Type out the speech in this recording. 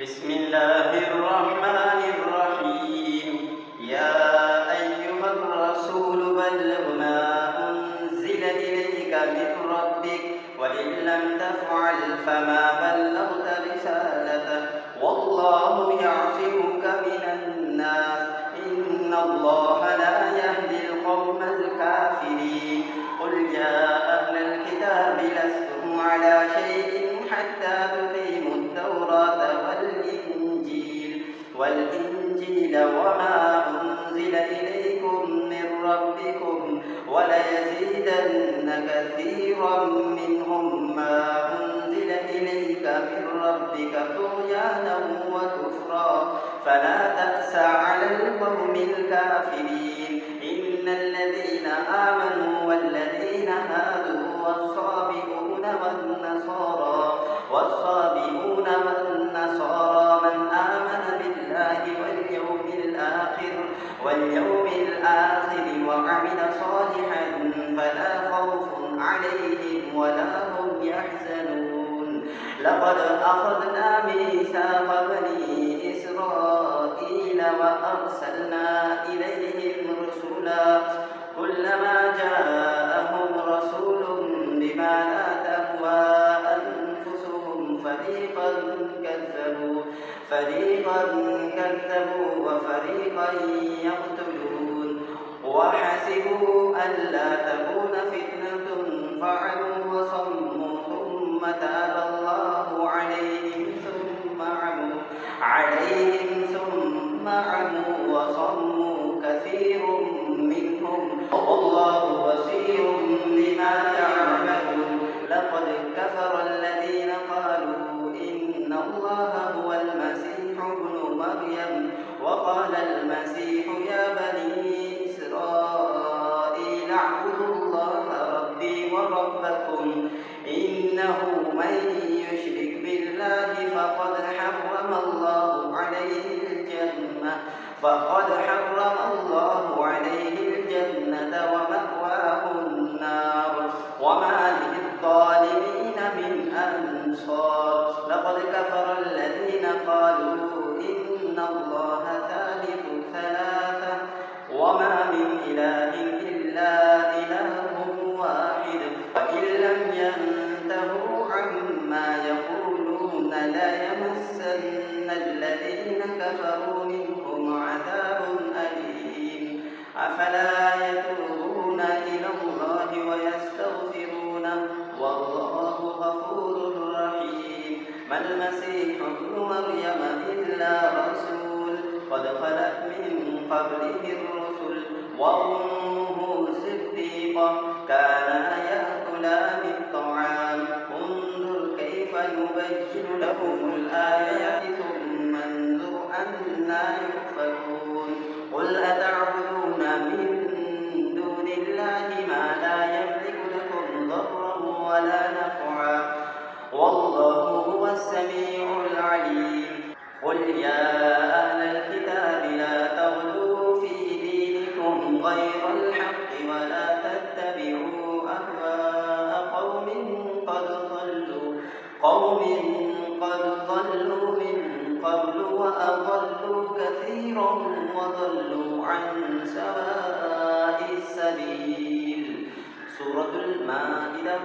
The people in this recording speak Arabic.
بسم الله الرحمن الرحيم. يا أيها الرسول بلغ ما أنزل إليك من ربك وإن لم تفعل فما بلغت رسالته والله يعصمك من الناس إن الله لا يهدي القوم الكافرين. قل يا أهل الكتاب لستم على شيء حتى تقيموا التوراة والإنجيل وما أنزل إليكم من ربكم وليزيدن كثيرا منهم ما أنزل إليك من ربك طغيانا وكفرا فلا تأس على القوم الكافرين. إن الذين آمنوا والذين هادوا والصابئون والنصارى من آمن بالله واليوم الآخر وعمل صالحا فلا خوف عليهم ولا هم يحزنون. لقد أخذنا ميثاق بني إسرائيل وأرسلنا إليهم رسلا كلما جاءهم رسول بما لا تهوى أنفسهم فريقا كذبوا وفريقا يقتلون وحسبوا ألا تكون فتنة فعلوا وصموا ثم تاب الله عليهم ثم عموا وصموا كثير منهم والله بصير بما يعملون. لقد كفر الذين قالوا إن الله هو المسيح ابن مريم وقال المسيح يا بني إسرائيل اعبدوا الله ربي وربكم إنه من يشرك بالله فقد حرم الله عليه الجنة ومأواه النار وما للظالمين من أنصار. لقد كفر الذين قالوا إن الله ثالث ثلاثة وما من إله إلا إله واحد وإن لم ينتهوا عما يقولون ليمسن الذين كفروا منهم عذاب أليم. أفلا يتوبون إلى الله ويستغفرونه والله غفور رحيم. ما المسيح ابن مريم إلا رسول قد خلت من قبله الرسل وأمه صديقة كانا يأكلان الطعام انظر كيف نبين لهم الآيات ثم انظر أنى يؤفكون. قل أتعبدون من دون الله ما لا يملك لكم ضرا ولا نفعا والله هو السميع العليم. قل يا أهل الكتاب لا تغلوا في دينكم غير الحق ولا تتبعوا أهواء قوم قد ضلوا من قبل وأضلوا كثيرا وضلوا عن سواء السبيل. سورة المائدة